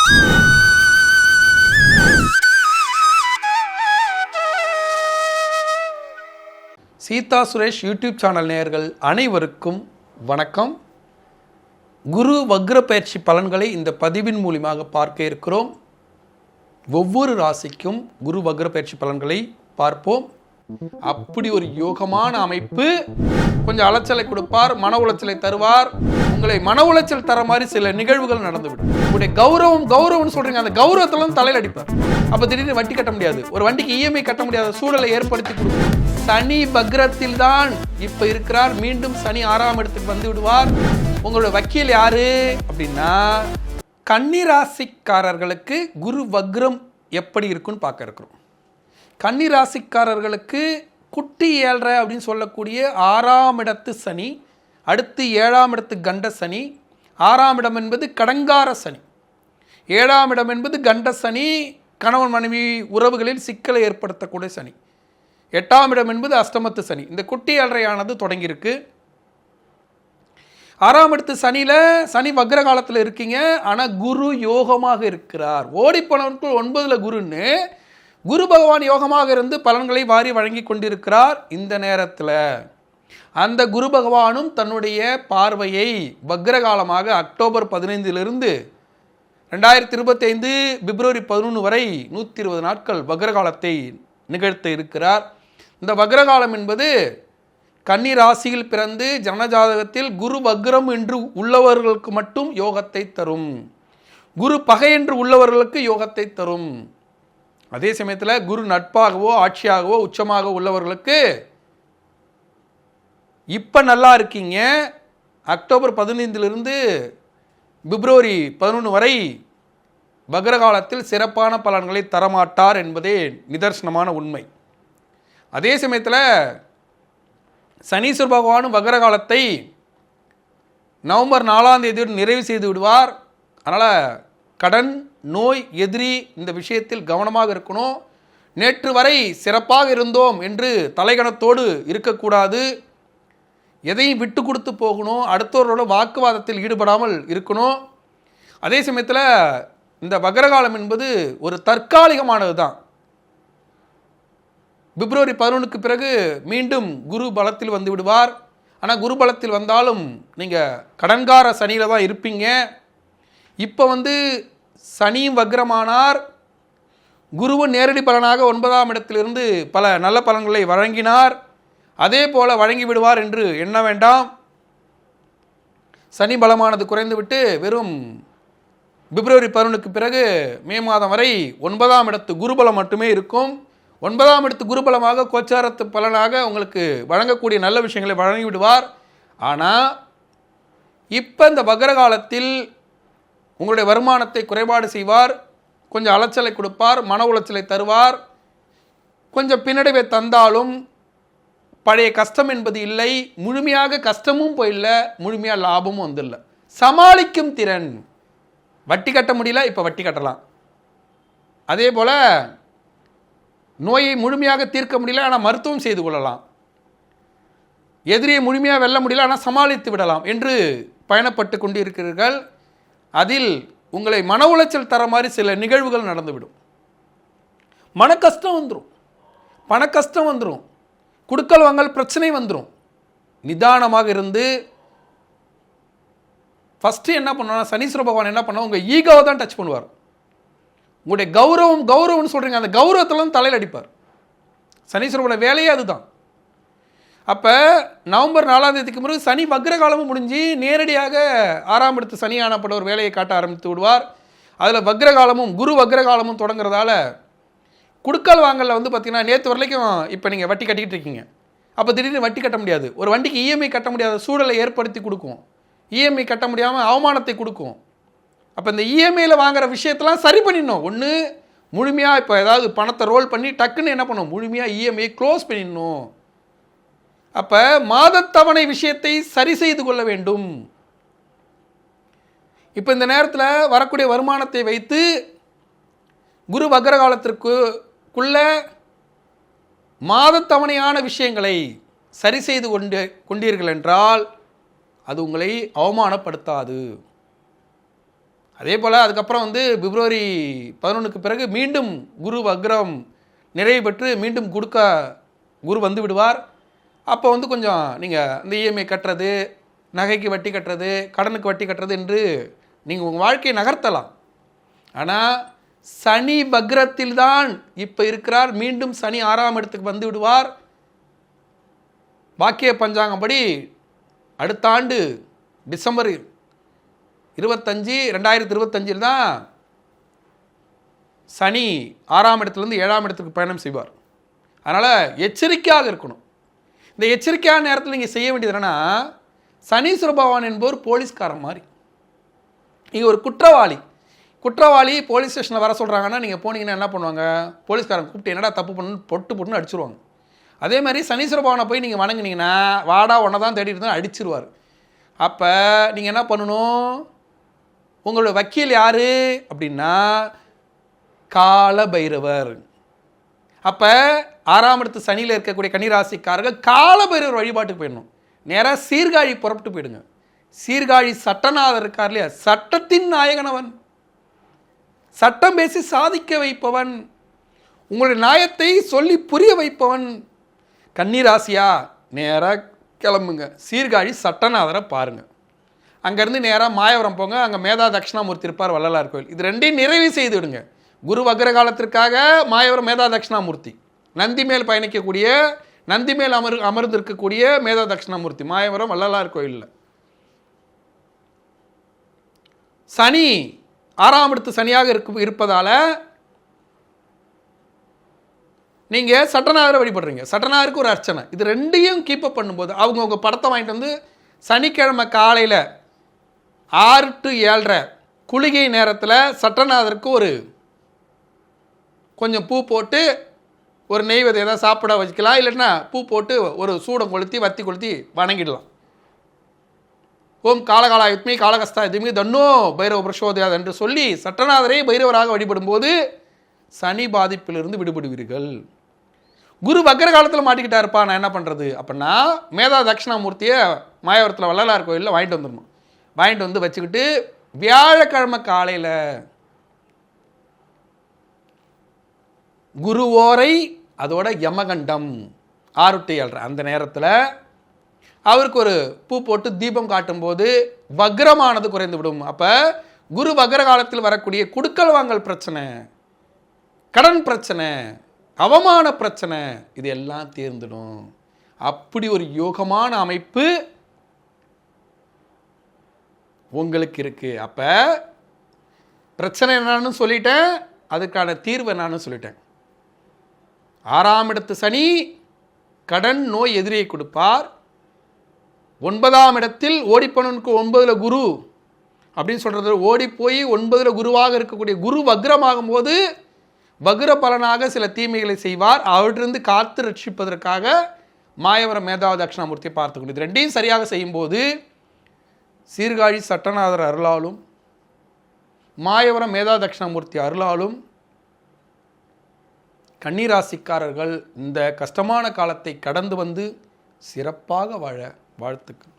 Sita Suresh YouTube channel நேயர்கள் அனைவருக்கும் வணக்கம். குரு வக்ர பயிற்சி பலன்களை இந்த பதிவின் மூலமாக பார்க்க இருக்கிறோம். ஒவ்வொரு ராசிக்கும் குரு வக்ர பயிற்சி பலன்களை பார்ப்போம். அப்படி ஒரு யோகமான அமைப்பு. கொஞ்சம் அலைச்சலை கொடுப்பார், மன உளைச்சலை தருவார். உங்களை மன உளைச்சல் தர மாதிரி சில நிகழ்வுகள் நடந்துவிடும். உங்களுடைய கௌரவம்னு சொல்றீங்க, அந்த கௌரவத்திலும் தலையில் அடிப்பார். அப்ப திடீர்னு வட்டி கட்ட முடியாது, ஒரு வண்டிக்கு இஎம்ஐ கட்ட முடியாத சூழலை ஏற்படுத்தி கொடுக்கும். சனி வக்ரத்தில் தான் இப்ப இருக்கிறார். மீண்டும் சனி 6ஆம் இடத்துக்கு வந்து விடுவார். உங்களோட வக்கீல் யாரு அப்படின்னா, கன்னி ராசிக்காரர்களுக்கு குரு வக்ரம் எப்படி இருக்குன்னு பார்க்க இருக்கிறோம். கன்னி ராசிக்காரர்களுக்கு குட்டி 7.5 அப்படின்னு சொல்லக்கூடிய 6ஆம் இடத்து சனி, அடுத்து 7ஆம் இடத்து கண்ட சனி, 6ஆம் இடம் என்பது கடங்கார சனி, 7ஆம் இடம் என்பது கண்ட சனி, கணவன் மனைவி உறவுகளில் சிக்கலை ஏற்படுத்தக்கூடிய சனி, 8ஆம் இடம் என்பது அஷ்டமத்து சனி. இந்த குட்டி 7.5 தொடங்கியிருக்கு. 6ஆம் இடத்து சனியில் சனி வக்ர காலத்தில் இருக்கீங்க. ஆனால் குரு யோகமாக இருக்கிறார். ஓடிப்போனவர்கள் 9ல் குருன்னு குரு பகவான் யோகமாக இருந்து பலன்களை வாரி வழங்கி கொண்டிருக்கிறார். இந்த நேரத்தில் அந்த குரு பகவானும் தன்னுடைய பார்வையை வக்ர காலமாக அக்டோபர் 15 2025 பிப்ரவரி 11 வரை 120 நாட்கள் வக்ர காலத்தை நிகழ்த்த இருக்கிறார். இந்த வக்ரகாலம் என்பது கன்னி ராசியில் பிறந்து ஜனஜாதகத்தில் குரு வக்ரம் என்று உள்ளவர்களுக்கு மட்டும் யோகத்தை தரும். குரு பகை என்று உள்ளவர்களுக்கு யோகத்தை தரும். அதே சமயத்தில் குரு நட்பாகவோ ஆட்சியாகவோ உச்சமாக உள்ளவர்களுக்கு இப்போ நல்லா இருக்கீங்க, அக்டோபர் 15 பிப்ரவரி 11 வரை வக்ரகாலத்தில் சிறப்பான பலன்களை தரமாட்டார் என்பதே நிதர்சனமான உண்மை. அதே சமயத்தில் சனீஸ்வர பகவானும் வக்ர காலத்தை நவம்பர் 4ஆம் தேதியோடு நிறைவு செய்து விடுவார். அதனால் கடன், நோய், எதிரி இந்த விஷயத்தில் கவனமாக இருக்கணும். நேற்று வரை சிறப்பாக இருந்தோம் என்று தலைகணத்தோடு இருக்கக்கூடாது. எதையும் விட்டு கொடுத்து போகணும். அடுத்தவர்களோட வாக்குவாதத்தில் ஈடுபடாமல் இருக்கணும். அதே சமயத்தில் இந்த வக்ரகாலம் என்பது ஒரு தற்காலிகமானது தான். பிப்ரவரி 11க்கு பிறகு மீண்டும் குரு பலத்தில் வந்து விடுவார். ஆனால் குரு பலத்தில் வந்தாலும் நீங்கள் கடன்கார சனியில் தான் இருப்பீங்க. இப்போ சனியும் வக்ரமானார். குருவும் நேரடி பலனாக 9ஆம் இடத்திலிருந்து பல நல்ல பலன்களை வழங்கினார். அதே போல் வழங்கி விடுவார் என்று எண்ண வேண்டாம். சனி பலமானது குறைந்துவிட்டு வெறும் பிப்ரவரி 11க்கு பிறகு மே மாதம் வரை 9ஆம் இடத்து குருபலம் மட்டுமே இருக்கும். 9ஆம் இடத்து குருபலமாக கோச்சாரத்து பலனாக உங்களுக்கு வழங்கக்கூடிய நல்ல விஷயங்களை வழங்கி விடுவார். ஆனால் இப்போ இந்த வக்ர காலத்தில் உங்களுடைய வருமானத்தை குறைபாடு செய்வார். கொஞ்சம் அலைச்சலை கொடுப்பார், மன உளைச்சலை தருவார். கொஞ்சம் பின்னடைவை தந்தாலும் பழைய கஷ்டம் என்பது இல்லை. முழுமையாக கஷ்டமும் போயில்ல, முழுமையாக லாபமும் வந்துடல. சமாளிக்கும் திறன். வட்டி கட்ட முடியல, இப்போ வட்டி கட்டலாம். அதே போல் நோயை முழுமையாக தீர்க்க முடியல, ஆனால் மருத்துவம் செய்து கொள்ளலாம். எதிரியை முழுமையாக வெல்ல முடியல, ஆனால் சமாளித்து விடலாம் என்று பயணப்பட்டு கொண்டு இருக்கிறீர்கள். அதில் உங்களை மன உளைச்சல் தர மாதிரி சில நிகழ்வுகள் நடந்துவிடும். மன கஷ்டம் வந்துடும், பண கஷ்டம் வந்துடும், குடுக்கல் வாங்கல் பிரச்சனை வந்துடும். நிதானமாக இருந்து ஃபஸ்ட்டு என்ன பண்ணுவாங்க, சனீஸ்வர பகவான் என்ன பண்ணுவாங்க, உங்கள் ஈகோவை தான் டச் பண்ணுவார். உங்களுடைய கௌரவம்னு சொல்கிறீங்க, அந்த கௌரவத்தில் தலையில் அடிப்பார். சனீஸ்வரோட வேலையே அதுதான். அப்போ நவம்பர் 4ஆம் தேதிக்கு பிறகு சனி வக்ர காலமும் முடிஞ்சு நேரடியாக 6ஆம் இடத்து சனி ஆனப்பட்ட ஒரு வேலையை காட்ட ஆரம்பித்து விடுவார். அதில் வக்ர காலமும் குரு வக்ர காலமும் தொடங்குறதால குடுக்கல் வாங்கலில் பார்த்திங்கன்னா நேற்று வரைக்கும் இப்போ நீங்கள் வட்டி கட்டிக்கிட்டு இருக்கீங்க. அப்போ திடீர்னு வட்டி கட்ட முடியாது, ஒரு வண்டிக்கு இஎம்ஐ கட்ட முடியாத சூழலை ஏற்படுத்தி கொடுக்கும். இஎம்ஐ கட்ட முடியாமல் அவமானத்தை கொடுக்கும். அப்போ இந்த இஎம்ஐயில் வாங்குகிற விஷயத்தெல்லாம் சரி பண்ணிடணும். ஒன்று முழுமையாக இப்போ ஏதாவது பணத்தை ரோல் பண்ணி டக்குன்னு என்ன பண்ணணும், முழுமையாக இஎம்ஐ க்ளோஸ் பண்ணிடணும். அப்போ மாதத்தவணை விஷயத்தை சரி செய்து கொள்ள வேண்டும். இப்போ இந்த நேரத்தில் வரக்கூடிய வருமானத்தை வைத்து குரு வக்ர காலத்திற்குள்ள மாதத்தவணையான விஷயங்களை சரி செய்து கொண்டீர்கள் என்றால் அது உங்களை அவமானப்படுத்தாது. அதே போல் அதுக்கப்புறம் வந்து பிப்ரவரி 11க்கு பிறகு மீண்டும் குரு வக்ரம் நிறைவு பெற்று மீண்டும் குரு வந்து விடுவார். அப்போ வந்து கொஞ்சம் நீங்கள் இந்த இஎம்ஐ கட்டுறது, நகைக்கு வட்டி கட்டுறது, கடனுக்கு வட்டி கட்டுறது என்று நீங்கள் உங்கள் வாழ்க்கையை நகர்த்தலாம். ஆனால் சனி வக்ரத்தில் தான் இப்போ இருக்கிறார். மீண்டும் சனி 6ஆம் இடத்துக்கு வந்து விடுவார். பாக்கிய பஞ்சாங்கப்படி அடுத்த ஆண்டு டிசம்பர் 25, 2025 தான் சனி 6ஆம் இடத்துலேருந்து 7ஆம் இடத்துக்கு பயணம் செய்வார். அதனால் எச்சரிக்கையாக இருக்கணும். இந்த எச்சரிக்கையான நேரத்தில் நீங்கள் செய்ய வேண்டியது என்னென்னா, சனீஸ்வர பகவான் என்பவர் போலீஸ்காரன் மாதிரி. நீங்கள் ஒரு குற்றவாளி போலீஸ் ஸ்டேஷனில் வர சொல்கிறாங்கன்னா நீங்கள் போனீங்கன்னா என்ன பண்ணுவாங்க, போலீஸ்காரன் கூப்பிட்டு என்னடா தப்பு பண்ணு பொட்டுன்னு அடிச்சிருவாங்க. அதே மாதிரி சனீஸ்வர பகவானை போய் நீங்கள் வணங்குனீங்கன்னா வாடா ஒன்றை தான் தேடிட்டு தான் அடிச்சிருவார். அப்போ நீங்கள் என்ன பண்ணணும், உங்களோட வக்கீல் யார் அப்படின்னா கால பைரவர். அப்போ 6ஆம் இடத்து சனியில் இருக்கக்கூடிய கன்னிராசிக்காரர்கள் கால பைரவர் வழிபாட்டுக்கு போயிடணும். நேராக சீர்காழி புறப்பட்டு போயிடுங்க. சீர்காழி சட்டநாதர் இருக்கார் இல்லையா, சட்டத்தின் நாயகனவன், சட்டம் பேசி சாதிக்க வைப்பவன், உங்களுடைய நியாயத்தை சொல்லி புரிய வைப்பவன். கன்னிராசியா நேராக கிளம்புங்க, சீர்காழி சட்டநாதரை பாருங்கள். அங்கேருந்து நேராக மாயவரம் போங்க, அங்கே மேதா தட்சிணாமூர்த்தி இருப்பார், வள்ளலார் கோயில். இது ரெண்டையும் நிறைவு செய்து விடுங்க. குரு வக்ர காலத்திற்காக மாயவரம் மேதா தட்சிணாமூர்த்தி, நந்தி மேல் பயணிக்கக்கூடிய, நந்தி மேல் அமர்ந்திருக்கக்கூடிய மேதா தட்சிணாமூர்த்தி மாயவரம் வள்ளலார் கோயிலில். சனி 6ஆம் இடத்து சனியாக இருப்பதால் நீங்கள் சட்டநாதரை வழிபடுறீங்க. சட்டநாதருக்கு ஒரு அர்ச்சனை. இது ரெண்டையும் கீப்பப் பண்ணும்போது அவங்கவுங்க படத்தை வாங்கிட்டு வந்து சனிக்கிழமை காலையில் 6 to 7:30 குளிகை நேரத்தில் சட்டநாதருக்கு ஒரு கொஞ்சம் பூ போட்டு ஒரு நெய்வேதி ஏதாவது சாப்பிட வச்சுக்கலாம். இல்லைன்னா பூ போட்டு ஒரு சூடம் கொளுத்தி வத்தி கொளுத்தி வணங்கிடலாம். ஓம் காலகாலாயுத்மி காலகஸ்தா எதுவுமே தன்னோ பைரவ பிரசோதயாது என்று சொல்லி சட்டநாதரை பைரவராக வழிபடும்போது சனி பாதிப்பிலிருந்து விடுபடுவீர்கள். குரு வக்ர காலத்தில் மாட்டிக்கிட்டாருப்பா, நான் என்ன பண்ணுறது அப்படின்னா மேதா தட்சிணாமூர்த்தியை மாயவரத்தில் வள்ளலார் கோயிலில் வாங்கிட்டு வந்துடணும். வாங்கிட்டு வந்து வச்சுக்கிட்டு வியாழக்கிழமை காலையில் குருவோரை அதோட யமகண்டம் 6 to 7:30 அந்த நேரத்தில் அவருக்கு ஒரு பூ போட்டு தீபம் காட்டும்போது வக்ரமானது குறைந்து விடும். அப்போ குரு வக்ர காலத்தில் வரக்கூடிய குடுக்கல் வாங்கல் பிரச்சனை, கடன் பிரச்சனை, அவமான பிரச்சனை, இது எல்லாம் தீர்ந்துடும். அப்படி ஒரு யோகமான அமைப்பு உங்களுக்கு இருக்குது. அப்போ பிரச்சனை என்னன்னு சொல்லிட்டேன், அதுக்கான தீர்வு என்னன்னு சொல்லிட்டேன். 6ஆம் இடத்து சனி கடன் நோய் எதிரியை கொடுப்பார். 9ஆம் இடத்தில் ஓடிப்பனுக்கு 9ல் குரு அப்படின்னு சொல்கிறது, ஓடி போய் 9ல் குருவாக இருக்கக்கூடிய குரு வக்ரமாகும் போது வக்ர பலனாக சில தீமைகளை செய்வார். அவற்றிலிருந்து காத்து ரட்சிப்பதற்காக மாயவரம் மேதாவ தட்சிணாமூர்த்தியை பார்த்துக்கணும். இது ரெண்டையும் சரியாக செய்யும்போது சீர்காழி சட்டநாதர் அருளாலும் மாயவரம் மேதா தட்சிணாமூர்த்தி அருளாலும் கன்னிராசிக்காரர்கள் இந்த கஷ்டமான காலத்தை கடந்து வந்து சிறப்பாக வாழ வாழ்த்துக்கள்.